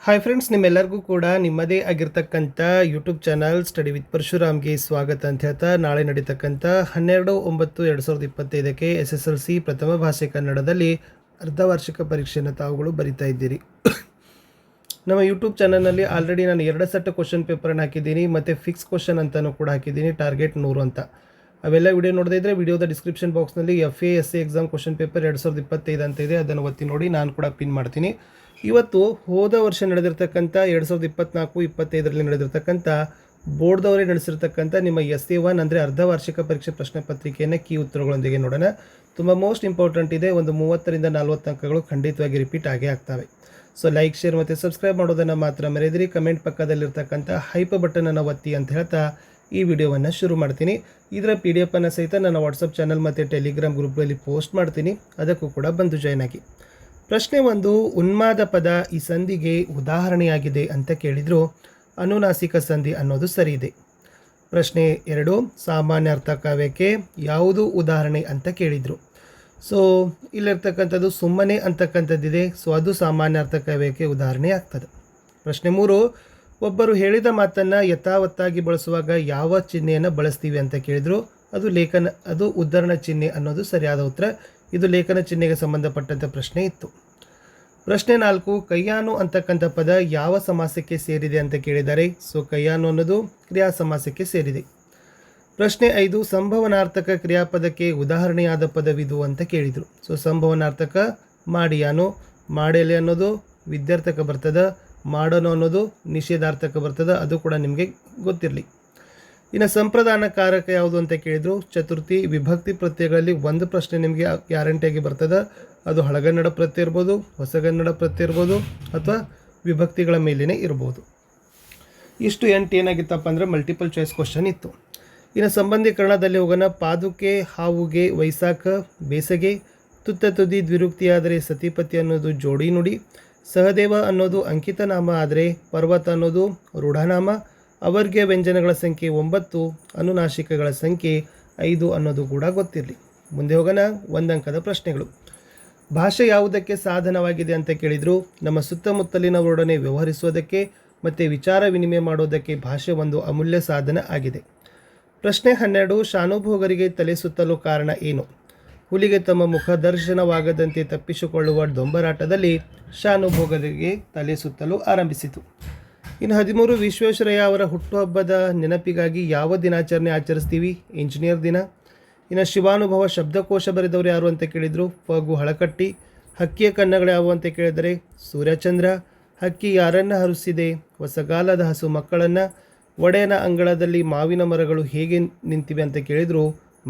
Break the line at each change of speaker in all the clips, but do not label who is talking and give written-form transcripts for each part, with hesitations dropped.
Hi friends, ನಿಮ್ಮೆಲ್ಲರಿಗೂ ಕೂಡ ನಿಮ್ಮದೇ ಆಗಿರ್ತಕ್ಕಂಥ ಯೂಟ್ಯೂಬ್ ಚಾನಲ್ ಸ್ಟಡಿ ವಿತ್ ಪರಶುರಾಮ್ಗೆ ಸ್ವಾಗತ ಅಂತ ಹೇಳ್ತಾ, ನಾಳೆ ನಡೀತಕ್ಕಂಥ 12/9/2025ಕ್ಕೆ SSLC ಪ್ರಥಮ ಭಾಷೆ ಕನ್ನಡದಲ್ಲಿ ಅರ್ಧವಾರ್ಷಿಕ ಪರೀಕ್ಷೆಯನ್ನು ತಾವುಗಳು ಬರಿತಾ ಇದ್ದೀರಿ. ನಮ್ಮ ಯೂಟ್ಯೂಬ್ ಚಾನಲ್ನಲ್ಲಿ ಆಲ್ರೆಡಿ ನಾನು 2 ಸೆಟ್ ಕ್ವಶನ್ ಪೇಪರನ್ನು ಹಾಕಿದ್ದೀನಿ ಮತ್ತು ಫಿಕ್ಸ್ ಕ್ವಶನ್ ಅಂತಲೂ ಕೂಡ ಹಾಕಿದ್ದೀನಿ, ಟಾರ್ಗೆಟ್ 100 ಅಂತ. ಅವೆಲ್ಲ ವಿಡಿಯೋ ನೋಡದೇ ಇದ್ದರೆ ವಿಡಿಯೋದ ಡಿಸ್ಕ್ರಿಪ್ಷನ್ ಬಾಕ್ಸ್ನಲ್ಲಿ FA SC exam question paper 2025 ಅಂತ ಇದೆ, ಅದನ್ನು ಒತ್ತಿ ನೋಡಿ. ನಾನು ಕೂಡ ಪಿನ್ ಮಾಡ್ತೀನಿ. ಇವತ್ತು ಹೋದ ವರ್ಷ ನಡೆದಿರ್ತಕ್ಕಂಥ 2024-25ರಲ್ಲಿ ನಡೆದಿರ್ತಕ್ಕಂಥ ಬೋರ್ಡ್ದವರೇ ನಡೆಸಿರ್ತಕ್ಕಂಥ ನಿಮ್ಮ SA1 ಅಂದರೆ ಅರ್ಧವಾರ್ಷಿಕ ಪರೀಕ್ಷೆ ಪ್ರಶ್ನೆ ಪತ್ರಿಕೆಯನ್ನು ಕೀ ಉತ್ತರಗಳೊಂದಿಗೆ ನೋಡೋಣ. ತುಂಬ ಮೋಸ್ಟ್ ಇಂಪಾರ್ಟೆಂಟ್ ಇದೆ. ಒಂದು 30ರಿಂದ 40 ಅಂಕಗಳು ಖಂಡಿತವಾಗಿ ರಿಪೀಟ್ ಆಗೇ ಆಗ್ತವೆ. ಸೊ ಲೈಕ್, ಶೇರ್ ಮತ್ತು ಸಬ್ಸ್ಕ್ರೈಬ್ ಮಾಡೋದನ್ನು ಮಾತ್ರ ಮರೆಯದಿರಿ. ಕಮೆಂಟ್ ಪಕ್ಕದಲ್ಲಿರ್ತಕ್ಕಂಥ ಹೈಪ್ ಬಟನನ್ನು ಒತ್ತಿ ಅಂತ ಹೇಳ್ತಾ ಈ ವಿಡಿಯೋವನ್ನು ಶುರು ಮಾಡ್ತೀನಿ. ಇದರ PDF ಅನ್ನು ಸಹಿತ ನನ್ನ ವಾಟ್ಸಪ್ ಚಾನಲ್ ಮತ್ತು ಟೆಲಿಗ್ರಾಮ್ ಗ್ರೂಪ್ಗಳಲ್ಲಿ ಪೋಸ್ಟ್ ಮಾಡ್ತೀನಿ, ಅದಕ್ಕೂ ಕೂಡ ಬಂದು ಜಾಯ್ನ್ ಆಗಿ. ಪ್ರಶ್ನೆ 1, ಉನ್ಮಾದ ಪದ ಈ ಸಂಧಿಗೆ ಉದಾಹರಣೆಯಾಗಿದೆ ಅಂತ ಕೇಳಿದರು. ಅನುನಾಸಿಕ ಸಂಧಿ ಅನ್ನೋದು ಸರಿ ಇದೆ. ಪ್ರಶ್ನೆ 2, ಸಾಮಾನ್ಯ ಅರ್ಥಕಾವ್ಯಕ್ಕೆ ಯಾವುದು ಉದಾಹರಣೆ ಅಂತ ಕೇಳಿದರು. ಸೊ ಇಲ್ಲಿರ್ತಕ್ಕಂಥದ್ದು ಸುಮ್ಮನೆ ಅಂತಕ್ಕಂಥದ್ದಿದೆ, ಸೊ ಅದು ಸಾಮಾನ್ಯ ಅರ್ಥಕಾವ್ಯಕ್ಕೆ ಉದಾಹರಣೆ ಆಗ್ತದೆ. ಪ್ರಶ್ನೆ 3, ಒಬ್ಬರು ಹೇಳಿದ ಮಾತನ್ನು ಯಥಾವತ್ತಾಗಿ ಬಳಸುವಾಗ ಯಾವ ಚಿಹ್ನೆಯನ್ನು ಬಳಸ್ತೀವಿ ಅಂತ ಕೇಳಿದರು. ಅದು ಉದ್ಧರಣ ಚಿಹ್ನೆ ಅನ್ನೋದು ಸರಿಯಾದ ಉತ್ತರ. ಇದು ಲೇಖನ ಚಿಹ್ನೆಗೆ ಸಂಬಂಧಪಟ್ಟಂಥ ಪ್ರಶ್ನೆ ಇತ್ತು. ಪ್ರಶ್ನೆ 4, ಕೈಯಾನು ಅಂತಕ್ಕಂಥ ಪದ ಯಾವ ಸಮಾಸಕ್ಕೆ ಸೇರಿದೆ ಅಂತ ಕೇಳಿದ್ದಾರೆ. ಸೊ ಕೈಯಾನು ಅನ್ನೋದು ಕ್ರಿಯಾ ಸಮಾಸಕ್ಕೆ ಸೇರಿದೆ. ಪ್ರಶ್ನೆ 5, ಸಂಭವನಾರ್ಥಕ ಕ್ರಿಯಾಪದಕ್ಕೆ ಉದಾಹರಣೆಯಾದ ಪದವಿದು ಅಂತ ಕೇಳಿದರು. ಸೊ ಸಂಭವನಾರ್ಥಕ ಮಾಡಿಯಾನು, ಮಾಡೆಲೆ ಅನ್ನೋದು ವಿದ್ಯಾರ್ಥಕ ಬರ್ತದೆ, ಮಾಡೋನು ಅನ್ನೋದು ನಿಷೇಧಾರ್ಥಕ ಬರ್ತದೆ, ಅದು ಕೂಡ ನಿಮಗೆ ಗೊತ್ತಿರಲಿ. ಇನ್ನು ಸಂಪ್ರದಾನ ಕಾರಕ ಯಾವುದು ಅಂತ ಕೇಳಿದರು. ಚತುರ್ಥಿ ವಿಭಕ್ತಿ ಪ್ರತ್ಯಯಗಳಲ್ಲಿ ಒಂದು ಪ್ರಶ್ನೆ ನಿಮಗೆ ಗ್ಯಾರಂಟಿಯಾಗಿ ಬರ್ತದೆ. ಅದು ಹಳಗನ್ನಡ ಪ್ರತ್ಯಯ ಇರ್ಬೋದು, ಹೊಸಗನ್ನಡ ಪ್ರತ್ಯಯ ಇರ್ಬೋದು, ಅಥವಾ ವಿಭಕ್ತಿಗಳ ಮೇಲೇ ಇರ್ಬೋದು. ಇಷ್ಟು 8 ಏನಾಗಿತ್ತಪ್ಪ ಅಂದರೆ ಮಲ್ಟಿಪಲ್ ಚಾಯ್ಸ್ ಕ್ವಶನ್ ಇತ್ತು. ಇನ್ನು ಸಂಬಂಧೀಕರಣದಲ್ಲಿ ಹೋಗೋಣ. ಪಾದುಕೆ ಹಾವುಗೆ ವೈಸಾಖ ಬೇಸಗೆ, ತುತ್ತ ತುದಿ ದ್ವಿರುಕ್ತಿಯಾದರೆ ಸತಿಪತಿ ಅನ್ನೋದು ಜೋಡಿ ನುಡಿ, ಸಹದೇವ ಅನ್ನೋದು ಅಂಕಿತ ನಾಮ ಆದರೆ ಪರ್ವತ ಅನ್ನೋದು ರೂಢನಾಮ, ಅವರ್ಗ್ಯ ವ್ಯಂಜನಗಳ ಸಂಖ್ಯೆ 9, ಅನುನಾಸಿಕಗಳ ಸಂಖ್ಯೆ 5 ಅನ್ನೋದು ಕೂಡ ಗೊತ್ತಿರಲಿ. ಮುಂದೆ ಹೋಗೋಣ. 1 ಅಂಕದ ಪ್ರಶ್ನೆಗಳು. ಭಾಷೆ ಯಾವುದಕ್ಕೆ ಸಾಧನವಾಗಿದೆ ಅಂತ ಕೇಳಿದರು. ನಮ್ಮ ಸುತ್ತಮುತ್ತಲಿನವರೊಡನೆ ವ್ಯವಹರಿಸುವುದಕ್ಕೆ ಮತ್ತು ವಿಚಾರ ವಿನಿಮಯ ಮಾಡೋದಕ್ಕೆ ಭಾಷೆ ಒಂದು ಅಮೂಲ್ಯ ಸಾಧನ ಆಗಿದೆ. ಪ್ರಶ್ನೆ 12, ಶಾನುಭೋಗರಿಗೆ ತಲೆ ಸುತ್ತಲು ಕಾರಣ ಏನು. ಹುಲಿಗೆ ತಮ್ಮ ಮುಖ ದರ್ಶನವಾಗದಂತೆ ತಪ್ಪಿಸಿಕೊಳ್ಳುವ ಡೊಂಬರಾಟದಲ್ಲಿ ಶಾನುಭೋಗರಿಗೆ ತಲೆ ಸುತ್ತಲು ಆರಂಭಿಸಿತು. ಇನ್ನು 13, ವಿಶ್ವೇಶ್ವರಯ್ಯ ಅವರ ಹುಟ್ಟುಹಬ್ಬದ ನೆನಪಿಗಾಗಿ ಯಾವ ದಿನಾಚರಣೆ ಆಚರಿಸ್ತೀವಿ. ಇಂಜಿನಿಯರ್ ದಿನ. ಇನ್ನು ಶಿವಾನುಭವ ಶಬ್ದಕೋಶ ಬರೆದವರು ಯಾರು ಅಂತ ಕೇಳಿದರು. ಫಗು ಹಳಕಟ್ಟಿ. ಹಕ್ಕಿಯ ಕಣ್ಣಗಳು ಯಾವುವು ಅಂತ ಕೇಳಿದರೆ ಸೂರ್ಯಚಂದ್ರ. ಹಕ್ಕಿ ಯಾರನ್ನು ಹರಿಸಿದೆ. ಹೊಸಗಾಲದ ಹಸು ಮಕ್ಕಳನ್ನು. ಒಡೆಯನ ಅಂಗಳದಲ್ಲಿ ಮಾವಿನ ಮರಗಳು ಹೇಗೆ ನಿಂತಿವೆ ಅಂತ ಕೇಳಿದರು.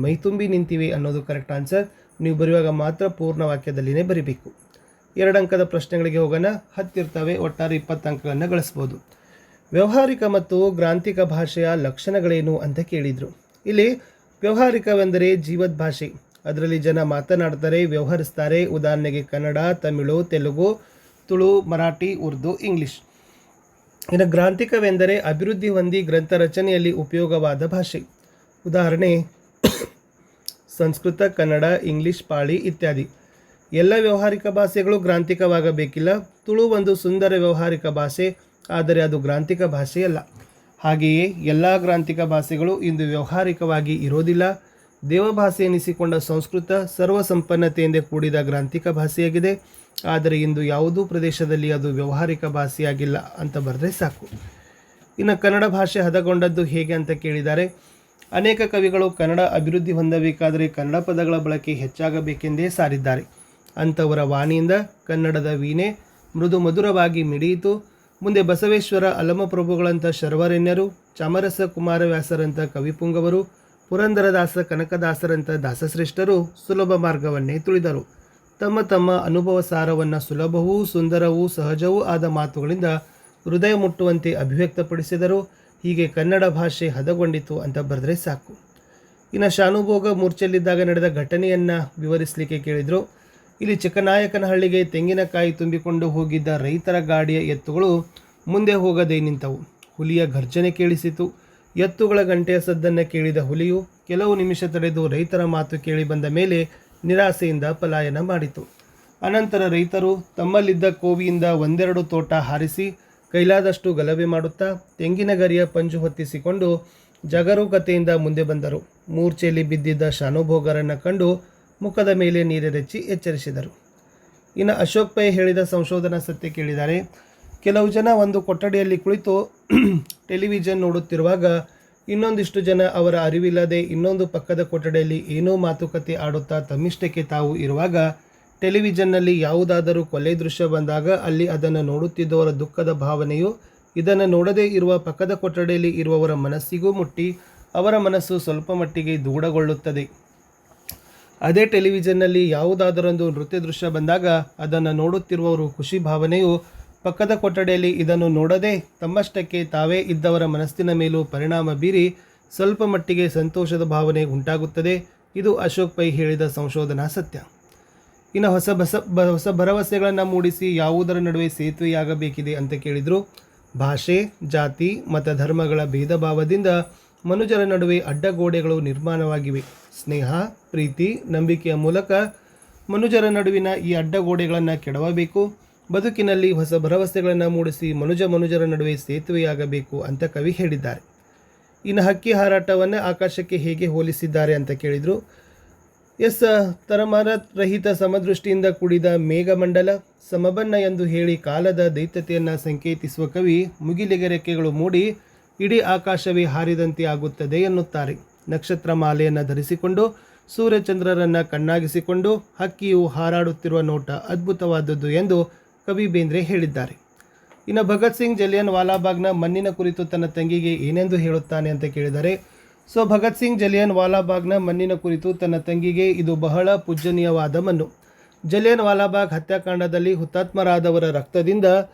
ಮೈತುಂಬಿ ನಿಂತಿವೆ ಅನ್ನೋದು ಕರೆಕ್ಟ್ ಆನ್ಸರ್. ನೀವು ಬರೆಯುವಾಗ ಮಾತ್ರ ಪೂರ್ಣ ವಾಕ್ಯದಲ್ಲಿನೇ ಬರಿಬೇಕು. 2 ಅಂಕದ ಪ್ರಶ್ನೆಗಳಿಗೆ ಹೋಗೋಣ. 10 ಇರ್ತವೆ, ಒಟ್ಟಾರೆ 20 ಅಂಕಗಳನ್ನು ಗಳಿಸ್ಬೋದು. ವ್ಯಾವಹಾರಿಕ ಮತ್ತು ಗ್ರಾಂಥಿಕ ಭಾಷೆಯ ಲಕ್ಷಣಗಳೇನು ಅಂತ ಕೇಳಿದರು. ಇಲ್ಲಿ ವ್ಯಾವಹಾರಿಕವೆಂದರೆ ಜೀವದ ಭಾಷೆ, ಅದರಲ್ಲಿ ಜನ ಮಾತನಾಡ್ತಾರೆ, ವ್ಯವಹರಿಸ್ತಾರೆ. ಉದಾಹರಣೆಗೆ ಕನ್ನಡ, ತಮಿಳು, ತೆಲುಗು, ತುಳು, ಮರಾಠಿ, ಉರ್ದು, ಇಂಗ್ಲಿಷ್. ಇನ್ನು ಗ್ರಾಂಥಿಕವೆಂದರೆ ಅಭಿವೃದ್ಧಿ ಹೊಂದಿ ಗ್ರಂಥ ರಚನೆಯಲ್ಲಿ ಉಪಯೋಗವಾದ ಭಾಷೆ. ಉದಾಹರಣೆ ಸಂಸ್ಕೃತ, ಕನ್ನಡ, ಇಂಗ್ಲಿಷ್, ಪಾಳಿ ಇತ್ಯಾದಿ. ಎಲ್ಲ ವ್ಯಾವಹಾರಿಕ ಭಾಷೆಗಳು ಗ್ರಾಂಥಿಕವಾಗಬೇಕಿಲ್ಲ. ತುಳು ಒಂದು ಸುಂದರ ವ್ಯಾವಹಾರಿಕ ಭಾಷೆ, ಆದರೆ ಅದು ಗ್ರಾಂಥಿಕ ಭಾಷೆಯಲ್ಲ. ಹಾಗೆಯೇ ಎಲ್ಲ ಗ್ರಾಂಥಿಕ ಭಾಷೆಗಳು ಇಂದು ವ್ಯಾವಹಾರಿಕವಾಗಿ ಇರೋದಿಲ್ಲ. ದೇವಭಾಷೆ ಎನಿಸಿಕೊಂಡ ಸಂಸ್ಕೃತ ಸರ್ವಸಂಪನ್ನತೆಯಿಂದ ಕೂಡಿದ ಗ್ರಾಂಥಿಕ ಭಾಷೆಯಾಗಿದೆ, ಆದರೆ ಇಂದು ಯಾವುದೂ ಪ್ರದೇಶದಲ್ಲಿ ಅದು ವ್ಯಾವಹಾರಿಕ ಭಾಷೆಯಾಗಿಲ್ಲ ಅಂತ ಬರೆದ್ರೆ ಸಾಕು. ಇನ್ನು ಕನ್ನಡ ಭಾಷೆ ಹದಗೊಂಡದ್ದು ಹೇಗೆ ಅಂತ ಕೇಳಿದ್ದಾರೆ. ಅನೇಕ ಕವಿಗಳು ಕನ್ನಡ ಅಭಿವೃದ್ಧಿ ಹೊಂದಬೇಕಾದರೆ ಕನ್ನಡ ಪದಗಳ ಬಳಕೆ ಹೆಚ್ಚಾಗಬೇಕೆಂದೇ ಸಾರಿದ್ದಾರೆ. ಅಂಥವರ ವಾಣಿಯಿಂದ ಕನ್ನಡದ ವೀಣೆ ಮೃದು ಮಧುರವಾಗಿ ಮಿಡಿಯಿತು. ಮುಂದೆ ಬಸವೇಶ್ವರ, ಅಲಮಪ್ರಭುಗಳಂಥ ಶರ್ವರೆಣ್ಯರು, ಚಾಮರಸ ಕುಮಾರವ್ಯಾಸರಂಥ ಕವಿಪುಂಗವರು, ಪುರಂದರದಾಸ, ಕನಕದಾಸರಂಥ ದಾಸಶ್ರೇಷ್ಠರು ಸುಲಭ ಮಾರ್ಗವನ್ನೇ ತುಳಿದರು. ತಮ್ಮ ತಮ್ಮ ಅನುಭವ ಸಾರವನ್ನು ಸುಲಭವೂ ಸುಂದರವೂ ಸಹಜವೂ ಆದ ಮಾತುಗಳಿಂದ ಹೃದಯ ಮುಟ್ಟುವಂತೆ ಅಭಿವ್ಯಕ್ತಪಡಿಸಿದರು. ಹೀಗೆ ಕನ್ನಡ ಭಾಷೆ ಹದಗೊಂಡಿತು ಅಂತ ಬರೆದ್ರೆ ಸಾಕು. ಇನ್ನು ಶಾನುಭೋಗ ಮೂರ್ಛೆಯಲ್ಲಿದ್ದಾಗ ನಡೆದ ಘಟನೆಯನ್ನು ವಿವರಿಸಲಿಕ್ಕೆ ಕೇಳಿದರು. ಇಲ್ಲಿ ಚಿಕ್ಕನಾಯಕನಹಳ್ಳಿಗೆ ತೆಂಗಿನಕಾಯಿ ತುಂಬಿಕೊಂಡು ಹೋಗಿದ್ದ ರೈತರ ಗಾಡಿಯ ಎತ್ತುಗಳು ಮುಂದೆ ಹೋಗದೆ ನಿಂತವು. ಹುಲಿಯ ಘರ್ಜನೆ ಕೇಳಿಸಿತು. ಎತ್ತುಗಳ ಗಂಟೆಯ ಸದ್ದನ್ನು ಕೇಳಿದ ಹುಲಿಯು ಕೆಲವು ನಿಮಿಷ ತಡೆದು ರೈತರ ಮಾತು ಕೇಳಿ ಬಂದ ಮೇಲೆ ನಿರಾಸೆಯಿಂದ ಪಲಾಯನ ಮಾಡಿತು. ಅನಂತರ ರೈತರು ತಮ್ಮಲ್ಲಿದ್ದ ಕೋವಿಯಿಂದ ಒಂದೆರಡು ತೋಟ ಹಾರಿಸಿ ಕೈಲಾದಷ್ಟು ಗಲಭೆ ಮಾಡುತ್ತಾ ತೆಂಗಿನ ಗರಿಯ ಪಂಜು ಹೊತ್ತಿಸಿಕೊಂಡು ಜಾಗರೂಕತೆಯಿಂದ ಮುಂದೆ ಬಂದರು. ಮೂರ್ಛೆಯಲ್ಲಿ ಬಿದ್ದಿದ್ದ ಶಾನುಭೋಗರನ್ನು ಕಂಡು ಮುಖದ ಮೇಲೆ ನೀರೆರಚಿ ಎಚ್ಚರಿಸಿದರು. ಇನ್ನು ಅಶೋಕ್ ಪೈ ಹೇಳಿದ ಸಂಶೋಧನಾ ಸತ್ಯ ಕೇಳಿದ್ದಾರೆ. ಕೆಲವು ಜನ ಒಂದು ಕೊಠಡಿಯಲ್ಲಿ ಕುಳಿತು ಟೆಲಿವಿಷನ್ ನೋಡುತ್ತಿರುವಾಗ ಇನ್ನೊಂದಿಷ್ಟು ಜನ ಅವರ ಅರಿವಿಲ್ಲದೆ ಇನ್ನೊಂದು ಪಕ್ಕದ ಕೊಠಡಿಯಲ್ಲಿ ಏನೋ ಮಾತುಕತೆ ಆಡುತ್ತಾ ತಮ್ಮಿಷ್ಟಕ್ಕೆ ತಾವು ಇರುವಾಗ ಟೆಲಿವಿಷನ್ನಲ್ಲಿ ಯಾವುದಾದರೂ ಕೊಲೆ ದೃಶ್ಯ ಬಂದಾಗ ಅಲ್ಲಿ ಅದನ್ನು ನೋಡುತ್ತಿದ್ದವರ ದುಃಖದ ಭಾವನೆಯು ಇದನ್ನು ನೋಡದೇ ಇರುವ ಪಕ್ಕದ ಕೊಠಡಿಯಲ್ಲಿ ಇರುವವರ ಮನಸ್ಸಿಗೂ ಮುಟ್ಟಿ ಅವರ ಮನಸ್ಸು ಸ್ವಲ್ಪ ಮಟ್ಟಿಗೆ ದೂಢಗೊಳ್ಳುತ್ತದೆ. ಅದೇ ಟೆಲಿವಿಷನ್ನಲ್ಲಿ ಯಾವುದಾದರೊಂದು ನೃತ್ಯ ದೃಶ್ಯ ಬಂದಾಗ ಅದನ್ನು ನೋಡುತ್ತಿರುವವರು ಖುಷಿ ಭಾವನೆಯು ಪಕ್ಕದ ಕೊಠಡಿಯಲ್ಲಿ ಇದನ್ನು ನೋಡದೆ ತಮ್ಮಷ್ಟಕ್ಕೆ ತಾವೇ ಇದ್ದವರ ಮನಸ್ಸಿನ ಮೇಲೂ ಪರಿಣಾಮ ಬೀರಿ ಸ್ವಲ್ಪ ಮಟ್ಟಿಗೆ ಸಂತೋಷದ ಭಾವನೆ ಉಂಟಾಗುತ್ತದೆ. ಇದು ಅಶೋಕ್ ಪೈ ಹೇಳಿದ ಸಂಶೋಧನಾ ಸತ್ಯ. ಇನ್ನು ಹೊಸ ಭರವಸೆಗಳನ್ನು ಮೂಡಿಸಿ ಯಾವುದರ ನಡುವೆ ಸೇತುವೆಯಾಗಬೇಕಿದೆ ಅಂತ ಕೇಳಿದರು. ಭಾಷೆ, ಜಾತಿ, ಮತ, ಧರ್ಮಗಳ ಭೇದ ಭಾವದಿಂದ ಮನುಜರ ನಡುವೆ ಅಡ್ಡಗೋಡೆಗಳು ನಿರ್ಮಾಣವಾಗಿವೆ. ಸ್ನೇಹ, ಪ್ರೀತಿ, ನಂಬಿಕೆಯ ಮೂಲಕ ಮನುಜರ ನಡುವಿನ ಈ ಅಡ್ಡಗೋಡೆಗಳನ್ನು ಕೆಡವಬೇಕು. ಬದುಕಿನಲ್ಲಿ ಹೊಸ ಭರವಸೆಗಳನ್ನು ಮೂಡಿಸಿ ಮನುಜರ ನಡುವೆ ಸೇತುವೆಯಾಗಬೇಕು ಅಂತ ಕವಿ ಹೇಳಿದ್ದಾರೆ. ಇನ್ನು ಹಕ್ಕಿ ಹಾರಾಟವನ್ನು ಆಕಾಶಕ್ಕೆ ಹೇಗೆ ಹೋಲಿಸಿದ್ದಾರೆ ಅಂತ ಕೇಳಿದರು. ತರಮಾನ ರಹಿತ ಸಮದೃಷ್ಟಿಯಿಂದ ಕೂಡಿದ ಮೇಘಮಂಡಲ ಸಮಬಣ್ಣ ಎಂದು ಹೇಳಿ ಕಾಲದ ದೈತ್ಯತೆಯನ್ನು ಸಂಕೇತಿಸುವ ಕವಿ ಮುಗಿಲಿಗೆ ರೆಕ್ಕೆಗಳು ಮೂಡಿ ಇಡೀ ಆಕಾಶವೇ ಹಾರಿದಂತೆ ಆಗುತ್ತದೆ ಎನ್ನುತ್ತಾರೆ. ನಕ್ಷತ್ರ ಮಾಲೆಯನ್ನು ಧರಿಸಿಕೊಂಡು ಸೂರ್ಯಚಂದ್ರರನ್ನು ಕಣ್ಣಾಗಿಸಿಕೊಂಡು ಹಕ್ಕಿಯು ಹಾರಾಡುತ್ತಿರುವ ನೋಟ ಅದ್ಭುತವಾದದ್ದು ಎಂದು ಕವಿ ಬೇಂದ್ರೆ ಹೇಳಿದ್ದಾರೆ. ಇನ್ನು ಭಗತ್ ಸಿಂಗ್ ಜಲಿಯನ್ ವಾಲಾಬಾಗ್ನ ಮಣ್ಣಿನ ಕುರಿತು ತನ್ನ ತಂಗಿಗೆ ಏನೆಂದು ಹೇಳುತ್ತಾನೆ ಅಂತ ಕೇಳಿದರೆ, ಭಗತ್ ಸಿಂಗ್ ಜಲಿಯನ್ ವಾಲಾಬಾಗ್ನ ಮಣ್ಣಿನ ಕುರಿತು ತನ್ನ ತಂಗಿಗೆ ಇದು ಬಹಳ ಪೂಜ್ಯನೀಯವಾದ ಮಣ್ಣು. ಜಲಿಯನ್ ವಾಲಾಬಾಗ್ ಹತ್ಯಾಕಾಂಡದಲ್ಲಿ ಹುತಾತ್ಮರಾದವರ ರಕ್ತದಿಂದ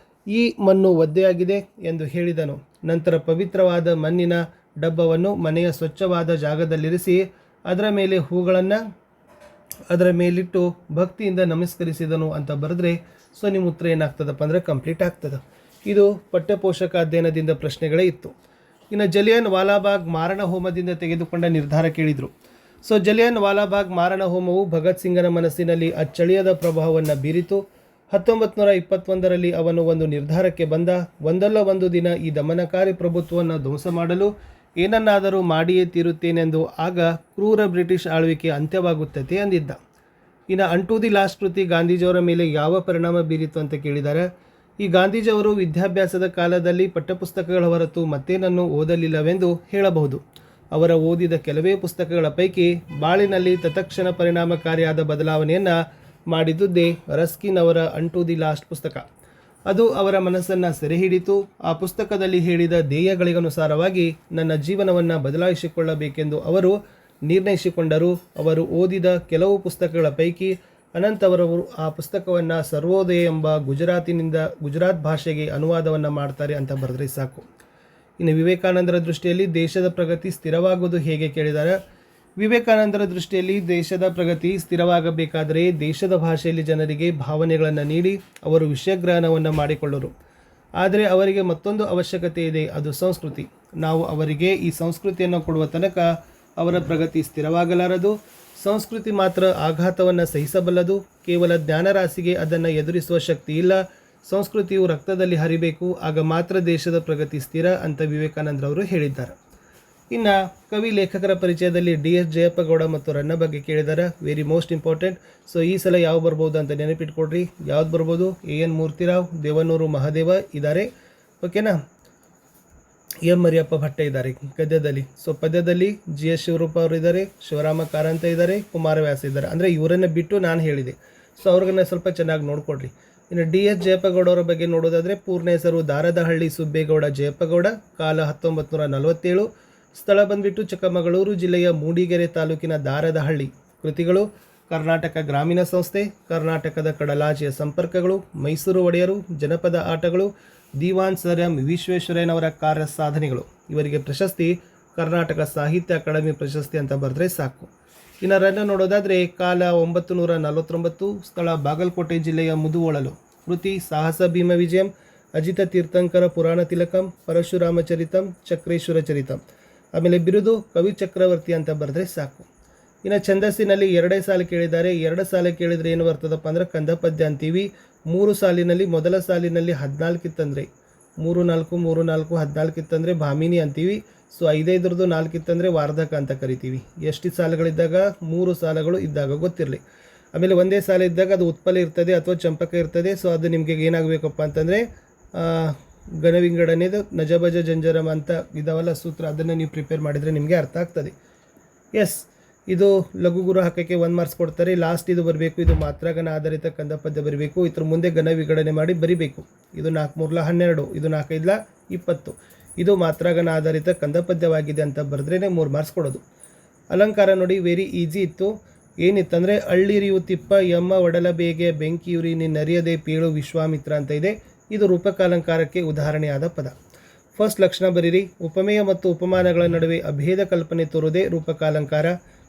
ಈ ಮಣ್ಣು ಒದ್ದೆಯಾಗಿದೆ ಎಂದು ಹೇಳಿದನು. ನಂತರ ಪವಿತ್ರವಾದ ಮಣ್ಣಿನ ಡಬ್ಬವನ್ನು ಮನೆಯ ಸ್ವಚ್ಛವಾದ ಜಾಗದಲ್ಲಿರಿಸಿ ಅದರ ಮೇಲೆ ಹೂಗಳನ್ನು ಅದರ ಮೇಲಿಟ್ಟು ಭಕ್ತಿಯಿಂದ ನಮಸ್ಕರಿಸಿದನು ಅಂತ ಬರೆದ್ರೆ ನಿಮ್ಮ ಉತ್ತರ ಏನಾಗ್ತದಪ್ಪ ಅಂದರೆ ಕಂಪ್ಲೀಟ್ ಆಗ್ತದೆ. ಇದು ಪಠ್ಯಪೋಷಕ ಅಧ್ಯಯನದಿಂದ ಪ್ರಶ್ನೆಗಳೇ ಇತ್ತು. ಇನ್ನು ಜಲಿಯನ್ ವಾಲಾಬಾಗ್ ಮಾರಣ ಹೋಮದಿಂದ ತೆಗೆದುಕೊಂಡ ನಿರ್ಧಾರ ಕೇಳಿದರು. ಜಲಿಯನ್ ವಾಲಾಬಾಗ್ ಮಾರಣ ಹೋಮವು ಭಗತ್ ಸಿಂಗನ ಮನಸ್ಸಿನಲ್ಲಿ ಅಚ್ಚಳಿಯದ ಪ್ರಭಾವವನ್ನು ಬೀರಿತು. 1921ರಲ್ಲಿ ಅವನು ಒಂದು ನಿರ್ಧಾರಕ್ಕೆ ಬಂದ. ಒಂದಲ್ಲ ಒಂದು ದಿನ ಈ ದಮನಕಾರಿ ಪ್ರಭುತ್ವವನ್ನು ಧ್ವಂಸ ಮಾಡಲು ಏನನ್ನಾದರೂ ಮಾಡಿಯೇ ತೀರುತ್ತೇನೆಂದು. ಆಗ ಕ್ರೂರ ಬ್ರಿಟಿಷ್ ಆಳ್ವಿಕೆ ಅಂತ್ಯವಾಗುತ್ತದೆ ಅಂದಿದ್ದ. ಇನ್ನು ಅಂಟು ದಿ ಲಾಸ್ಟ್ ಕೃತಿ ಗಾಂಧೀಜಿಯವರ ಮೇಲೆ ಯಾವ ಪರಿಣಾಮ ಬೀರಿತು ಅಂತ ಕೇಳಿದ್ದಾರೆ. ಈ ಗಾಂಧೀಜಿಯವರು ವಿದ್ಯಾಭ್ಯಾಸದ ಕಾಲದಲ್ಲಿ ಪಠ್ಯಪುಸ್ತಕಗಳ ಹೊರತು ಮತ್ತೇನನ್ನು ಓದಲಿಲ್ಲವೆಂದು ಹೇಳಬಹುದು. ಅವರ ಓದಿದ ಕೆಲವೇ ಪುಸ್ತಕಗಳ ಪೈಕಿ ಬಾಳಿನಲ್ಲಿ ತತ್ಕ್ಷಣ ಪರಿಣಾಮಕಾರಿಯಾದ ಬದಲಾವಣೆಯನ್ನು ಮಾಡಿದ್ದುದೇ ರಸ್ಕಿನ್ ಅವರ ಅಂಟು ದಿ ಲಾಸ್ಟ್ ಪುಸ್ತಕ. ಅದು ಅವರ ಮನಸ್ಸನ್ನು ಸೆರೆ ಹಿಡಿತು. ಆ ಪುಸ್ತಕದಲ್ಲಿ ಹೇಳಿದ ಧ್ಯೇಯಗಳಿಗನುಸಾರವಾಗಿ ನನ್ನ ಜೀವನವನ್ನು ಬದಲಾಯಿಸಿಕೊಳ್ಳಬೇಕೆಂದು ಅವರು ನಿರ್ಣಯಿಸಿಕೊಂಡರು. ಅವರು ಓದಿದ ಕೆಲವು ಪುಸ್ತಕಗಳ ಪೈಕಿ ಅನಂತ್ ಅವರವರು ಆ ಪುಸ್ತಕವನ್ನು ಸರ್ವೋದಯ ಎಂಬ ಗುಜರಾತ್ ಭಾಷೆಗೆ ಅನುವಾದವನ್ನು ಮಾಡ್ತಾರೆ ಅಂತ ಬರೆದ್ರೆ ಸಾಕು. ಇನ್ನು ವಿವೇಕಾನಂದರ ದೃಷ್ಟಿಯಲ್ಲಿ ದೇಶದ ಪ್ರಗತಿ ಸ್ಥಿರವಾಗುವುದು ಹೇಗೆ ಕೇಳಿದ್ದಾರೆ. ವಿವೇಕಾನಂದರ ದೃಷ್ಟಿಯಲ್ಲಿ ದೇಶದ ಪ್ರಗತಿ ಸ್ಥಿರವಾಗಬೇಕಾದರೆ ದೇಶದ ಭಾಷೆಯಲ್ಲಿ ಜನರಿಗೆ ಭಾವನೆಗಳನ್ನು ನೀಡಿ ಅವರು ವಿಷಯಗ್ರಹಣವನ್ನು ಮಾಡಿಕೊಳ್ಳರು. ಆದರೆ ಅವರಿಗೆ ಮತ್ತೊಂದು ಅವಶ್ಯಕತೆ ಇದೆ, ಅದು ಸಂಸ್ಕೃತಿ. ನಾವು ಅವರಿಗೆ ಈ ಸಂಸ್ಕೃತಿಯನ್ನು ಕೊಡುವ ತನಕ ಅವರ ಪ್ರಗತಿ ಸ್ಥಿರವಾಗಲಾರದು. ಸಂಸ್ಕೃತಿ ಮಾತ್ರ ಆಘಾತವನ್ನು ಸಹಿಸಬಲ್ಲದು. ಕೇವಲ ಜ್ಞಾನರಾಶಿಗೆ ಅದನ್ನು ಎದುರಿಸುವ ಶಕ್ತಿ ಇಲ್ಲ. ಸಂಸ್ಕೃತಿಯು ರಕ್ತದಲ್ಲಿ ಹರಿಬೇಕು, ಆಗ ಮಾತ್ರ ದೇಶದ ಪ್ರಗತಿ ಸ್ಥಿರ ಅಂತ ವಿವೇಕಾನಂದರವರು ಹೇಳಿದ್ದಾರೆ. ಇನ್ನು ಕವಿ ಲೇಖಕರ ಪರಿಚಯದಲ್ಲಿ DS ಜಯಪ್ಪಗೌಡ ಮತ್ತು ರನ್ನ ಬಗ್ಗೆ ಕೇಳಿದ್ದಾರೆ. Very most important. ಈ ಸಲ ಯಾವ ಬರ್ಬೋದು ಅಂತ ನೆನಪಿಟ್ಕೊಡ್ರಿ. ಯಾವ್ದು ಬರ್ಬೋದು? AN ಮೂರ್ತಿರಾವ್, ದೇವನೂರು ಮಹಾದೇವ ಇದ್ದಾರೆ, ಓಕೆನಾ. M ಮರಿಯಪ್ಪ ಭಟ್ಟ ಇದ್ದಾರೆ ಗದ್ಯದಲ್ಲಿ. ಪದ್ಯದಲ್ಲಿ GS ಶಿವರೂಪ ಅವರು ಇದ್ದಾರೆ, ಶಿವರಾಮ ಕಾರಂತ ಇದ್ದಾರೆ, ಕುಮಾರವ್ಯಾಸ ಇದ್ದಾರೆ. ಅಂದರೆ ಇವರನ್ನು ಬಿಟ್ಟು ನಾನು ಹೇಳಿದೆ. ಅವ್ರಿಗನ್ನ ಸ್ವಲ್ಪ ಚೆನ್ನಾಗಿ ನೋಡ್ಕೊಡ್ರಿ. ಇನ್ನು DS ಜಯಪ್ಪಗೌಡ ಅವರ ಬಗ್ಗೆ ನೋಡೋದಾದರೆ ಪೂರ್ಣ ಹೆಸರು ದಾರದಹಳ್ಳಿ ಸುಬ್ಬೇಗೌಡ ಜಯಪ್ಪಗೌಡ. ಕಾಲ 1947. ಸ್ಥಳ ಬಂದ್ಬಿಟ್ಟು ಚಿಕ್ಕಮಗಳೂರು ಜಿಲ್ಲೆಯ ಮೂಡಿಗೆರೆ ತಾಲೂಕಿನ ದಾರದಹಳ್ಳಿ. ಕೃತಿಗಳು: ಕರ್ನಾಟಕ ಗ್ರಾಮೀಣ ಸಂಸ್ಥೆ, ಕರ್ನಾಟಕದ ಕಡಲಾಚೆಯ ಸಂಪರ್ಕಗಳು, ಮೈಸೂರು ಒಡೆಯರು, ಜನಪದ ಆಟಗಳು, ದಿವಾನ್ ಸರ್ ಎಂ ವಿಶ್ವೇಶ್ವರಯ್ಯನವರ ಕಾರ್ಯ ಸಾಧನೆಗಳು. ಇವರಿಗೆ ಪ್ರಶಸ್ತಿ ಕರ್ನಾಟಕ ಸಾಹಿತ್ಯ ಅಕಾಡೆಮಿ ಪ್ರಶಸ್ತಿ ಅಂತ ಬರೆದ್ರೆ ಸಾಕು. ಇನ್ನು ರನ್ನ ನೋಡೋದಾದರೆ ಕಾಲ 949. ಸ್ಥಳ ಬಾಗಲಕೋಟೆ ಜಿಲ್ಲೆಯ ಮುದುವೊಳಲು. ಕೃತಿ: ಸಾಹಸ ಭೀಮ ವಿಜಯಂ, ಅಜಿತ ತೀರ್ಥಂಕರ ಪುರಾಣ ತಿಲಕಂ, ಪರಶುರಾಮ ಚರಿತಂ, ಚಕ್ರೇಶ್ವರ ಚರಿತಂ. ಆಮೇಲೆ ಬಿರುದು ಕವಿ ಚಕ್ರವರ್ತಿ ಅಂತ ಬರೆದ್ರೆ ಸಾಕು. ಇನ್ನು ಛಂದಸ್ಸಿನಲ್ಲಿ 2 ಸಾಲು ಕೇಳಿದ್ದಾರೆ. 2 ಸಾಲು ಕೇಳಿದರೆ ಏನು ಬರ್ತದಪ್ಪ ಅಂದ್ರೆ ಕಂದ ಪದ್ಯ ಅಂತೀವಿ. 3 ಸಾಲಿನಲ್ಲಿ ಮೊದಲ ಸಾಲಿನಲ್ಲಿ 14 ಇತ್ತಂದರೆ 3 4 3 4 14 ಇತ್ತಂದರೆ ಭಾಮಿನಿ ಅಂತೀವಿ. ಸೊ 5 5 4 ಇತ್ತಂದರೆ ವಾರ್ಧಕ ಅಂತ ಕರಿತೀವಿ. ಎಷ್ಟು ಸಾಲುಗಳಿದ್ದಾಗ 3 ಸಾಲುಗಳು ಇದ್ದಾಗ ಗೊತ್ತಿರಲಿ. ಆಮೇಲೆ ಒಂದೇ ಸಾಲ ಇದ್ದಾಗ ಅದು ಉತ್ಪಲ ಇರ್ತದೆ ಅಥವಾ ಚಂಪಕ ಇರ್ತದೆ. ಸೊ ಅದು ನಿಮಗೆ ಏನಾಗಬೇಕಪ್ಪ ಅಂತಂದರೆ ಗಣವಿಂಗಡಣೆದು ನಜಬಜ ಜಂಜರಮ ಅಂತ ಇದಾವಲ್ಲ ಸೂತ್ರ, ಅದನ್ನು ನೀವು ಪ್ರಿಪೇರ್ ಮಾಡಿದರೆ ನಿಮಗೆ ಅರ್ಥ ಆಗ್ತದೆ. ಎಸ್, ಇದು ಲಘು ಗುರು ಹಾಕೋಕ್ಕೆ 1 ಮಾರ್ಕ್ಸ್ ಕೊಡ್ತಾರೆ. ಲಾಸ್ಟ್ ಇದು ಬರಬೇಕು, ಇದು ಮಾತ್ರಗಣ ಆಧಾರಿತ ಕಂದ ಪದ್ಯ ಬರಬೇಕು. ಇದ್ರ ಮುಂದೆ ಗಣ ವಿಂಗಡಣೆ ಮಾಡಿ ಬರಿಬೇಕು. ಇದು 4 3 12, ಇದು 4 5 20, ಇದು ಮಾತ್ರಗಣ ಆಧಾರಿತ ಕಂದ ಪದ್ಯವಾಗಿದೆ ಅಂತ ಬರೆದ್ರೇ 3 ಮಾರ್ಕ್ಸ್ ಕೊಡೋದು. ಅಲಂಕಾರ ನೋಡಿ ವೆರಿ ಈಸಿ ಇತ್ತು. ಏನಿತ್ತಂದರೆ ಅಳ್ಳಿರಿಯು ತಿಪ್ಪ ಎಮ್ಮ ಒಡಲ ಬೇಗೆ ಬೆಂಕಿಯುರಿ ನಿನ್ನರಿಯದೆ ಪೀಳು ವಿಶ್ವಾಮಿತ್ರ ಅಂತ ಇದೆ. ಇದು ರೂಪಕಾಲಂಕಾರಕ್ಕೆ ಉದಾಹರಣೆಯಾದ ಪದ. ಫಸ್ಟ್ ಲಕ್ಷಣ ಬರೀರಿ. ಉಪಮೇಯ ಮತ್ತು ಉಪಮಾನಗಳ ನಡುವೆ ಅಭೇದ ಕಲ್ಪನೆ ತೋರುವುದೇ ರೂಪಕಾಲಂಕಾರ.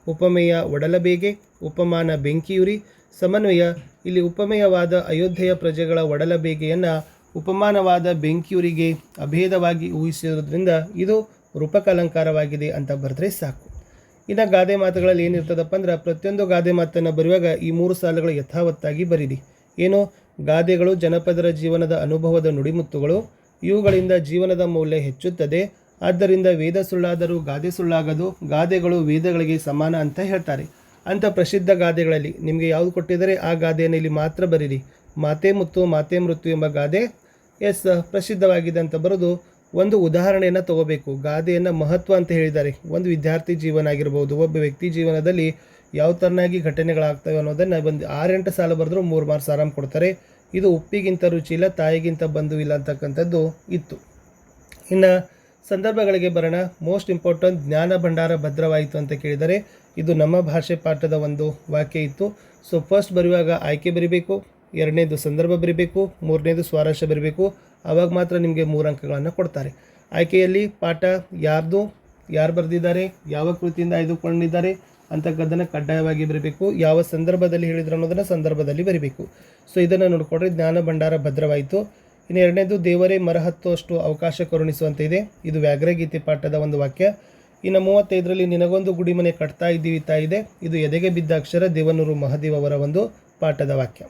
ಉಪಮೇಯ ಒಡಲಬೇಗೆ, ಉಪಮಾನ ಬೆಂಕಿಯುರಿ. ಸಮನ್ವಯ, ಇಲ್ಲಿ ಉಪಮೇಯವಾದ ಅಯೋಧ್ಯೆಯ ಪ್ರಜೆಗಳ ಒಡಲಬೇಗೆಯನ್ನು ಉಪಮಾನವಾದ ಬೆಂಕಿಯುರಿಗೆ ಅಭೇದವಾಗಿ ಊಹಿಸಿರೋದ್ರಿಂದ ಇದು ರೂಪಕಾಲಂಕಾರವಾಗಿದೆ ಅಂತ ಬರೆದ್ರೆ ಸಾಕು. ಇನ್ನು ಗಾದೆ ಮಾತುಗಳಲ್ಲಿ ಏನಿರ್ತದಪ್ಪ ಅಂದ್ರೆ ಪ್ರತಿಯೊಂದು ಗಾದೆ ಮಾತನ್ನು ಬರೆಯುವಾಗ ಈ 3 ಸಾಲುಗಳು ಯಥಾವತ್ತಾಗಿ ಬರೀರಿ. ಏನು? ಗಾದೆಗಳು ಜನಪದರ ಜೀವನದ ಅನುಭವದ ನುಡಿಮುತ್ತುಗಳು. ಇವುಗಳಿಂದ ಜೀವನದ ಮೌಲ್ಯ ಹೆಚ್ಚುತ್ತದೆ. ಆದ್ದರಿಂದ ವೇದ ಸುಳ್ಳಾದರೂ ಗಾದೆ ಸುಳ್ಳಾಗದು, ಗಾದೆಗಳು ವೇದಗಳಿಗೆ ಸಮಾನ ಅಂತ ಹೇಳ್ತಾರೆ. ಅಂಥ ಪ್ರಸಿದ್ಧ ಗಾದೆಗಳಲ್ಲಿ ನಿಮಗೆ ಯಾವುದು ಕೊಟ್ಟಿದ್ದಾರೆ ಆ ಗಾದೆಯನ್ನು ಇಲ್ಲಿ ಮಾತ್ರ ಬರೀರಿ. ಮಾತೆ ಮುತ್ತು ಮಾತೆ ಮೃತ್ಯು ಎಂಬ ಗಾದೆ ಪ್ರಸಿದ್ಧವಾಗಿದೆ ಅಂತ ಬರೋದು. ಒಂದು ಉದಾಹರಣೆಯನ್ನು ತಗೋಬೇಕು. ಗಾದೆಯನ್ನು ಮಹತ್ವ ಅಂತ ಹೇಳಿದ್ದಾರೆ. ಒಂದು ವಿದ್ಯಾರ್ಥಿ ಜೀವನ ಆಗಿರ್ಬೋದು, ಒಬ್ಬ ವ್ಯಕ್ತಿ ಜೀವನದಲ್ಲಿ ಯಾವ ಥರನಾಗಿ ಘಟನೆಗಳಾಗ್ತವೆ ಅನ್ನೋದನ್ನು ಒಂದು 6-8 ಸಾಲು ಬರೆದ್ರು 3 ಮಾರ್ಕ್ಸ್ ಆರಾಮ್ ಕೊಡ್ತಾರೆ. ಇದು ಉಪ್ಪಿಗಿಂತ ರುಚಿ ಇಲ್ಲ, ತಾಯಿಗಿಂತ ಬಂಧು ಇಲ್ಲ ಅಂತಕ್ಕಂಥದ್ದು ಇತ್ತು. ಇನ್ನು ಸಂದರ್ಭಗಳಿಗೆ ಬರೋಣ. ಮೋಸ್ಟ್ ಇಂಪಾರ್ಟೆಂಟ್, ಜ್ಞಾನ ಭಂಡಾರ ಭದ್ರವಾಯಿತು ಅಂತ ಕೇಳಿದರೆ ಇದು ನಮ್ಮ ಭಾಷೆ ಪಾಠದ ಒಂದು ವಾಕ್ಯ ಇತ್ತು. ಸೊ ಫಸ್ಟ್ ಬರೆಯುವಾಗ ಆಯ್ಕೆ ಬರಿಬೇಕು, 2ನೇದು ಸಂದರ್ಭ ಬರಿಬೇಕು, 3ನೇದು ಸ್ವಾರಸ್ಯ ಬರಬೇಕು. ಆವಾಗ ಮಾತ್ರ ನಿಮಗೆ 3 ಅಂಕಗಳನ್ನು ಕೊಡ್ತಾರೆ. ಆಯ್ಕೆಯಲ್ಲಿ ಪಾಠ ಯಾರು ಬರೆದಿದ್ದಾರೆ, ಯಾವ ಕೃತಿಯಿಂದ ಆಯ್ದುಕೊಂಡಿದ್ದಾರೆ ಅಂತಕ್ಕದ್ದನ್ನು ಕಡ್ಡಾಯವಾಗಿ ಬರಬೇಕು. ಯಾವ ಸಂದರ್ಭದಲ್ಲಿ ಹೇಳಿದ್ರು ಅನ್ನೋದನ್ನು ಸಂದರ್ಭದಲ್ಲಿ ಬರೀಬೇಕು. ಸೊ ಇದನ್ನು ನೋಡಿಕೊಂಡ್ರೆ ಜ್ಞಾನ ಭಂಡಾರ ಭದ್ರವಾಯಿತು. ಇನ್ನು 2ನೇದು ದೇವರೇ ಮರಹತ್ತುವಷ್ಟು ಅವಕಾಶ ಕರುಣಿಸುವಂತೆ ಇದೆ. ಇದು ವ್ಯಾಘ್ರಗೀತೆ ಪಾಠದ ಒಂದು ವಾಕ್ಯ. ಇನ್ನು 35ರಲ್ಲಿ ನಿನಗೊಂದು ಗುಡಿಮನೆ ಕಟ್ತಾ ಇದ್ದೀವಿ ತಾಯಿದೆ. ಇದು ಎದೆಗೆ ಬಿದ್ದ ಅಕ್ಷರ ದೇವನೂರು ಮಹದೇವ್ ಅವರ ಒಂದು ಪಾಠದ ವಾಕ್ಯ.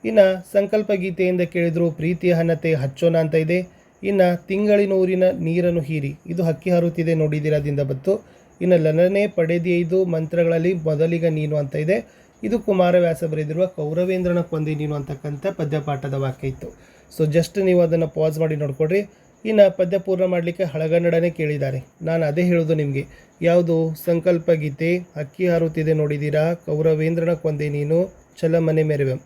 ಇನ್ನು ಸಂಕಲ್ಪ ಗೀತೆಯಿಂದ ಕೇಳಿದ್ರು ಪ್ರೀತಿಯ ಹನತೆ ಹಚ್ಚೋಣ ಅಂತ ಇದೆ. ಇನ್ನು ತಿಂಗಳಿನೂರಿನ ನೀರನ್ನು ಹೀರಿ, ಇದು ಹಕ್ಕಿ ಹಾರುತ್ತಿದೆ ನೋಡಿದಿರದಿಂದ ಬತ್ತು. ಇನ್ನು ಲಲನೆ ಪಡೆದಿಯೈದು ಮಂತ್ರಗಳಲ್ಲಿ ಮೊದಲಿಗ ನೀನು ಅಂತ ಇದೆ. ಇದು ಕುಮಾರವ್ಯಾಸ ಬರೆದಿರುವ ಕೌರವೇಂದ್ರನ ಕೊಂದೆ ನೀನು ಅಂತಕ್ಕಂಥ ಪದ್ಯಪಾಠದ ವಾಕ್ಯ ಇತ್ತು. ಸೊ ಜಸ್ಟ್ ನೀವು ಅದನ್ನು ಪಾಸ್ ಮಾಡಿ ನೋಡ್ಕೊಡ್ರಿ. ಇನ್ನು ಪದ್ಯ ಪೂರ್ಣ ಮಾಡಲಿಕ್ಕೆ ಹಳಗನ್ನಡನೇ ಕೇಳಿದ್ದಾರೆ. ನಾನು ಅದೇ ಹೇಳೋದು ನಿಮಗೆ, ಯಾವುದು ಸಂಕಲ್ಪ ಗೀತೆ, ಹಕ್ಕಿ ಹಾರುತ್ತಿದೆ ನೋಡಿದ್ದೀರಾ, ಕೌರವೇಂದ್ರನ ಕೊಂದೆ ನೀನು, ಚಲಮನೆ ಮೆರವೆ,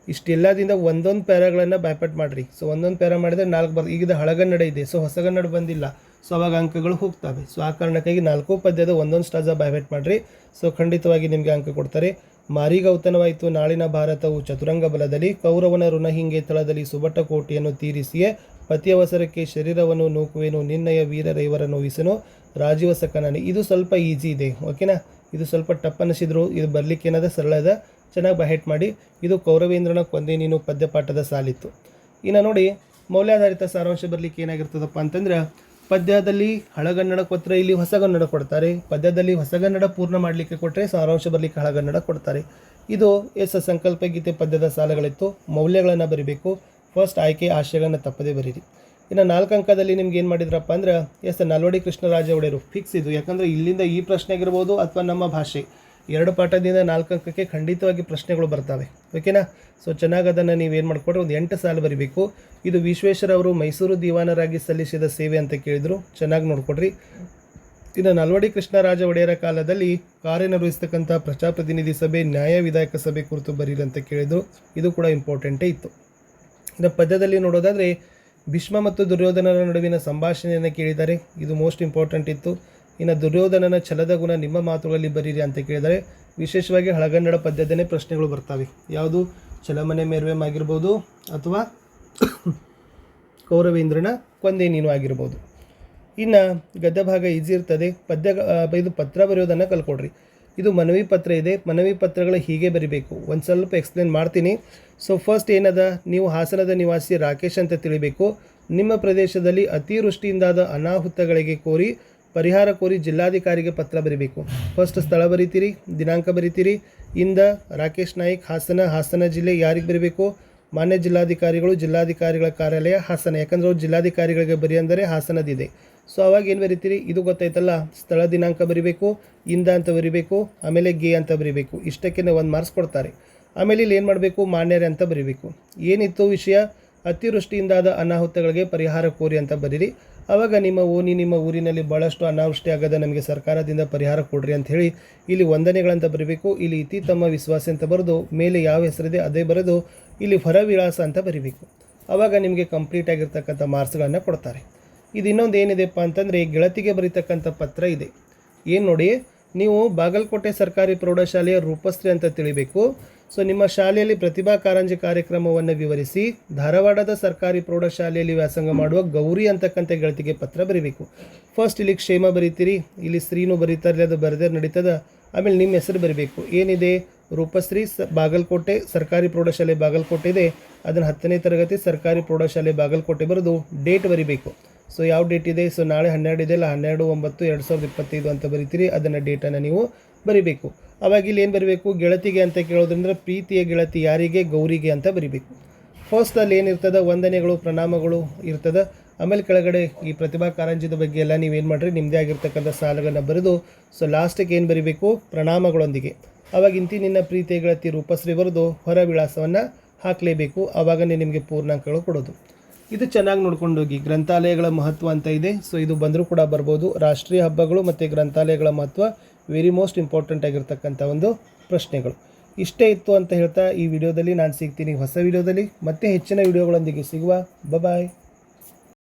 ಇಷ್ಟೆಲ್ಲದಿಂದ ಒಂದೊಂದು ಪ್ಯಾರಾಗಳನ್ನು ಬ್ಯಾಪಟ್ ಮಾಡಿರಿ. ಸೊ ಒಂದೊಂದು ಪ್ಯಾರಾ ಮಾಡಿದರೆ 4 ಈಗ ಹಳಗನ್ನಡ ಇದೆ, ಸೊ ಹೊಸಗನ್ನಡ ಬಂದಿಲ್ಲ, ಸೊ ಅವಾಗ ಅಂಕಗಳು ಹೋಗ್ತವೆ. ಸೊ ಆ ಕಾರಣಕ್ಕಾಗಿ 4 ಪದ್ಯದ ಒಂದೊಂದು ಸ್ಟಾಜ ಬ್ಯಾಪಟ್ ಮಾಡಿರಿ. ಸೊ ಖಂಡಿತವಾಗಿ ನಿಮಗೆ ಅಂಕ ಕೊಡ್ತಾರೆ. ಮಾರಿಗೌತನವಾಯಿತು ನಾಳಿನ ಭಾರತವು ಚತುರಂಗ ಬಲದಲ್ಲಿ, ಕೌರವನ ಋಣಹಿಂಗೆ ತಳದಲ್ಲಿ ಸುಬಟ ಕೋಟೆಯನ್ನು ತೀರಿಸಿಯೇ, ಪತಿಯವಸರಕ್ಕೆ ಶರೀರವನ್ನು ನೂಕುವೆನು, ನಿನ್ನಯ ವೀರರೈವರ ನೋವಿಸನು, ರಾಜೀವ ಸಕನನಿ. ಇದು ಸ್ವಲ್ಪ ಈಸಿ ಇದೆ, ಓಕೆನಾ. ಇದು ಸ್ವಲ್ಪ ಟಪ್ ಅನ್ನಿಸಿದ್ರು, ಇದು ಬರಲಿಕ್ಕೆ ಏನದ ಸರಳ ಅದ, ಚೆನ್ನಾಗಿ ಬಹೆಟ್ ಮಾಡಿ. ಇದು ಕೌರವೇಂದ್ರನ ಕೊಂದೆ ನೀನು ಪದ್ಯಪಾಠದ ಸಾಲಿತ್ತು. ಇನ್ನು ನೋಡಿ, ಮೌಲ್ಯಾಧಾರಿತ ಸಾರಾಂಶ ಬರಲಿಕ್ಕೆ ಏನಾಗಿರ್ತದಪ್ಪ ಅಂತಂದ್ರೆ, ಪದ್ಯದಲ್ಲಿ ಹಳಗನ್ನಡ ಕೊಟ್ಟರೆ ಇಲ್ಲಿ ಹೊಸಗನ್ನಡ ಕೊಡ್ತಾರೆ, ಪದ್ಯದಲ್ಲಿ ಹೊಸಗನ್ನಡ ಪೂರ್ಣ ಮಾಡಲಿಕ್ಕೆ ಕೊಟ್ಟರೆ ಸಾರಾಂಶ ಬರಲಿಕ್ಕೆ ಹಳಗನ್ನಡ ಕೊಡ್ತಾರೆ. ಇದು ಸಂಕಲ್ಪ ಗೀತೆ ಪದ್ಯದ ಸಾಲುಗಳಿತ್ತು. ಮೌಲ್ಯಗಳನ್ನು ಬರೀಬೇಕು. ಫಸ್ಟ್ ಆಯ್ಕೆ ಆಶಯಗಳನ್ನು ತಪ್ಪದೇ ಬರೀರಿ. ಇನ್ನು 4 ಅಂಕದಲ್ಲಿ ನಿಮ್ಗೆ ಏನು ಮಾಡಿದ್ರಪ್ಪ ಅಂದ್ರೆ ನಾಲ್ವಡಿ ಕೃಷ್ಣರಾಜ ಒಡೆಯರು ಫಿಕ್ಸ್ ಇದು. ಯಾಕಂದರೆ ಇಲ್ಲಿಂದ ಈ ಪ್ರಶ್ನೆ ಆಗಿರ್ಬೋದು ಅಥವಾ ನಮ್ಮ ಭಾಷೆ 2 ಪಾಠದಿಂದ 4 ಅಂಕಕ್ಕೆ ಖಂಡಿತವಾಗಿ ಪ್ರಶ್ನೆಗಳು ಬರ್ತವೆ, ಓಕೆನಾ. ಸೊ ಚೆನ್ನಾಗಿ ಅದನ್ನು ನೀವೇನು ಮಾಡಿಕೊಡ್ರಿ, ಒಂದು 8 ಸಾಲು ಬರೀಬೇಕು. ಇದು ವಿಶ್ವೇಶ್ವರ ಅವರು ಮೈಸೂರು ದಿವಾನರಾಗಿ ಸಲ್ಲಿಸಿದ ಸೇವೆ ಅಂತ ಕೇಳಿದರು, ಚೆನ್ನಾಗಿ ನೋಡ್ಕೊಡ್ರಿ. ಇನ್ನು ನಾಲ್ವಡಿ ಕೃಷ್ಣರಾಜ ಒಡೆಯರ ಕಾಲದಲ್ಲಿ ಕಾರ್ಯನಿರ್ವಹಿಸ್ತಕ್ಕಂಥ ಪ್ರಜಾಪ್ರತಿನಿಧಿ ಸಭೆ, ನ್ಯಾಯ ವಿಧಾಯಕ ಸಭೆ ಕುರಿತು ಬರೀರಿ ಅಂತ ಕೇಳಿದರು. ಇದು ಕೂಡ ಇಂಪಾರ್ಟೆಂಟೇ ಇತ್ತು. ಇನ್ನು ಪದ್ಯದಲ್ಲಿ ನೋಡೋದಾದರೆ ಭೀಷ್ಮ ಮತ್ತು ದುರ್ಯೋಧನರ ನಡುವಿನ ಸಂಭಾಷಣೆಯನ್ನು ಕೇಳಿದ್ದಾರೆ, ಇದು ಮೋಸ್ಟ್ ಇಂಪಾರ್ಟೆಂಟ್ ಇತ್ತು. ಇನ್ನು ದುರ್ಯೋಧನನ ಛಲದ ಗುಣ ನಿಮ್ಮ ಮಾತುಗಳಲ್ಲಿ ಬರೀರಿ ಅಂತ ಕೇಳಿದರೆ, ವಿಶೇಷವಾಗಿ ಹಳಗನ್ನಡ ಪದ್ಯದನೇ ಪ್ರಶ್ನೆಗಳು ಬರ್ತವೆ. ಯಾವುದು, ಚಲಮನೆ ಮೆರವೆಮ್ ಆಗಿರ್ಬೋದು ಅಥವಾ ಕೌರವೇಂದ್ರನ ಕೊಂದೆ ನೀನು ಆಗಿರ್ಬೋದು. ಇನ್ನು ಗದ್ಯ ಭಾಗ ಈಸಿ ಇರ್ತದೆ. ಇದು ಪತ್ರ ಬರೆಯೋದನ್ನು ಕಲ್ಕೊಡ್ರಿ. ಇದು ಮನವಿ ಪತ್ರ ಇದೆ, ಮನವಿ ಪತ್ರಗಳು ಹೀಗೆ ಬರಿಬೇಕು. ಒಂದು ಸ್ವಲ್ಪ ಎಕ್ಸ್ಪ್ಲೇನ್ ಮಾಡ್ತೀನಿ. ಸೊ ಫಸ್ಟ್ ಏನದ, ನೀವು ಹಾಸನದ ನಿವಾಸಿ ರಾಕೇಶ್ ಅಂತ ತಿಳಿಬೇಕು. ನಿಮ್ಮ ಪ್ರದೇಶದಲ್ಲಿ ಅತಿವೃಷ್ಟಿಯಿಂದಾದ ಅನಾಹುತಗಳಿಗೆ ಕೋರಿ ಪರಿಹಾರ ಕೋರಿ ಜಿಲ್ಲಾಧಿಕಾರಿಗೆ ಪತ್ರ ಬರೀಬೇಕು. ಫಸ್ಟ್ ಸ್ಥಳ ಬರೀತೀರಿ, ದಿನಾಂಕ ಬರೀತೀರಿ. ಇಂದ ರಾಕೇಶ್ ನಾಯ್ಕ್, ಹಾಸನ ಜಿಲ್ಲೆ. ಯಾರಿಗೆ ಬರೀಬೇಕು? ಮಾನ್ಯ ಜಿಲ್ಲಾಧಿಕಾರಿಗಳು, ಜಿಲ್ಲಾಧಿಕಾರಿಗಳ ಕಾರ್ಯಾಲಯ ಹಾಸನ. ಯಾಕಂದ್ರೆ ಅವ್ರು ಜಿಲ್ಲಾಧಿಕಾರಿಗಳಿಗೆ ಬರಿ ಅಂದರೆ ಹಾಸನದಿದೆ. ಸೊ ಅವಾಗ ಏನು ಬರೀತೀರಿ? ಇದು ಗೊತ್ತಾಯ್ತಲ್ಲ, ಸ್ಥಳ ದಿನಾಂಕ ಬರೀಬೇಕು, ಇಂದ ಅಂತ ಬರೀಬೇಕು, ಆಮೇಲೆ ಗೆ ಅಂತ ಬರೀಬೇಕು. ಇಷ್ಟಕ್ಕೆ 1 ಮಾರ್ಕ್ಸ್ ಕೊಡ್ತಾರೆ. ಆಮೇಲೆ ಇಲ್ಲಿ ಏನು ಮಾಡಬೇಕು? ಮಾನ್ಯರೇ ಅಂತ ಬರೀಬೇಕು. ಏನಿತ್ತು ವಿಷಯ? ಅತಿವೃಷ್ಟಿಯಿಂದಾದ ಅನಾಹುತಗಳಿಗೆ ಪರಿಹಾರ ಕೋರಿ ಅಂತ ಬರೀರಿ. ಆವಾಗ ನಿಮ್ಮ ಊರಿನಲ್ಲಿ ಭಾಳಷ್ಟು ಅನಾವೃಷ್ಟಿ ಆಗದ, ನಮಗೆ ಸರ್ಕಾರದಿಂದ ಪರಿಹಾರ ಕೊಡ್ರಿ ಅಂತ ಹೇಳಿ ಇಲ್ಲಿ ವಂದನೆಗಳಂತ ಬರೀಬೇಕು. ಇಲ್ಲಿ ಇತಿ ತಮ್ಮ ವಿಶ್ವಾಸ ಅಂತ ಬರೆದು ಮೇಲೆ ಯಾವ ಹೆಸರಿದೆ ಅದೇ ಬರೆದು ಇಲ್ಲಿ ಹೊರ ವಿಳಾಸ ಅಂತ ಬರೀಬೇಕು. ಆವಾಗ ನಿಮಗೆ ಕಂಪ್ಲೀಟ್ ಆಗಿರ್ತಕ್ಕಂಥ ಮಾರ್ಕ್ಸ್ಗಳನ್ನು ಕೊಡ್ತಾರೆ. ಇದು ಇನ್ನೊಂದು ಏನಿದೆಪ್ಪ ಅಂತಂದರೆ ಗೆಳತಿಗೆ ಬರೀತಕ್ಕಂಥ ಪತ್ರ ಇದೆ. ಏನು ನೋಡಿ, ನೀವು ಬಾಗಲಕೋಟೆ ಸರ್ಕಾರಿ ಪ್ರೌಢಶಾಲೆಯ ರೂಪಶ್ರೀ ಅಂತ ತಿಳಿಬೇಕು. ಸೊ ನಿಮ್ಮ ಶಾಲೆಯಲ್ಲಿ ಪ್ರತಿಭಾ ಕಾರಂಜಿ ಕಾರ್ಯಕ್ರಮವನ್ನು ವಿವರಿಸಿ ಧಾರವಾಡದ ಸರ್ಕಾರಿ ಪ್ರೌಢಶಾಲೆಯಲ್ಲಿ ವ್ಯಾಸಂಗ ಮಾಡುವ ಗೌರಿ ಅಂತಕ್ಕಂಥ ಗೆಳತಿಗೆ ಪತ್ರ ಬರೀಬೇಕು. ಫಸ್ಟ್ ಇಲ್ಲಿ ಕ್ಷೇಮ ಬರೀತೀರಿ, ಇಲ್ಲಿ ಸ್ತ್ರೀನೂ ಬರೀತಾರೆ, ಅದು ಬರೆದೇ ನಡೀತದ. ಆಮೇಲೆ ನಿಮ್ಮ ಹೆಸರು ಬರೀಬೇಕು. ಏನಿದೆ? ರೂಪಶ್ರೀ ಬಾಗಲಕೋಟೆ ಸರ್ಕಾರಿ ಪ್ರೌಢಶಾಲೆ ಬಾಗಲಕೋಟೆ ಇದೆ, ಅದನ್ನು 10ನೇ ತರಗತಿ ಸರ್ಕಾರಿ ಪ್ರೌಢಶಾಲೆ ಬಾಗಲಕೋಟೆ ಬರೆದು ಡೇಟ್ ಬರೀಬೇಕು. ಸೊ ಯಾವ ಡೇಟ್ ಇದೆ? ಸೊ ನಾಳೆ 12 ಇದೆಯಲ್ಲ, 12/9/2025 ಅಂತ ಬರೀತೀರಿ. ಅದನ್ನು ಡೇಟನ್ನು ನೀವು ಬರೀಬೇಕು. ಅವಾಗ ಇಲ್ಲಿ ಏನು ಬರೀಬೇಕು? ಗೆಳತಿಗೆ ಅಂತ ಕೇಳೋದ್ರಿಂದ ಪ್ರೀತಿಯ ಗೆಳತಿ ಯಾರಿಗೆ? ಗೌರಿಗೆ ಅಂತ ಬರೀಬೇಕು. ಫಸ್ಟ್ ಅಲ್ಲಿ ಏನಿರ್ತದೆ? ವಂದನೆಗಳು, ಪ್ರಣಾಮಗಳು ಇರ್ತದೆ. ಆಮೇಲೆ ಕೆಳಗಡೆ ಈ ಪ್ರತಿಭಾ ಕಾರಂಜಿದ ಬಗ್ಗೆ ಎಲ್ಲ ನೀವೇನು ಮಾಡಿರಿ, ನಿಮ್ಮದೇ ಆಗಿರ್ತಕ್ಕಂಥ ಸಾಲಗಳನ್ನು ಬರೆದು ಸೊ ಲಾಸ್ಟಿಗೆ ಏನು ಬರೀಬೇಕು? ಪ್ರಣಾಮಗಳೊಂದಿಗೆ. ಅವಾಗ ನಿನ್ನ ಪ್ರೀತಿಯ ಗೆಳತಿ ರೂಪಶ್ರೀ ಬರೆದು ಹೊರ ವಿಳಾಸವನ್ನು ಹಾಕಲೇಬೇಕು. ಆವಾಗನೇ ನಿಮಗೆ ಪೂರ್ಣಾಂಕಗಳು ಕೊಡೋದು. ಇದು ಚೆನ್ನಾಗಿ ನೋಡ್ಕೊಂಡು ಹೋಗಿ. ಗ್ರಂಥಾಲಯಗಳ ಮಹತ್ವ ಅಂತ ಇದೆ. ಸೊ ಇದು ಬಂದರೂ ಕೂಡ ಬರ್ಬೋದು. ರಾಷ್ಟ್ರೀಯ ಹಬ್ಬಗಳು ಮತ್ತು ಗ್ರಂಥಾಲಯಗಳ ಮಹತ್ವ ವೆರಿ ಮೋಸ್ಟ್ ಇಂಪಾರ್ಟೆಂಟ್ ಆಗಿರ್ತಕ್ಕಂಥ ಒಂದು ಪ್ರಶ್ನೆಗಳು. ಇಷ್ಟೇ ಇತ್ತು ಅಂತ ಹೇಳ್ತಾ ಈ ವಿಡಿಯೋದಲ್ಲಿ ನಾನು ಸಿಗ್ತೀನಿ ಹೊಸ ವಿಡಿಯೋದಲ್ಲಿ. ಮತ್ತೆ ಹೆಚ್ಚಿನ ವಿಡಿಯೋಗಳೊಂದಿಗೆ ಸಿಗುವ. ಬಾಯ್.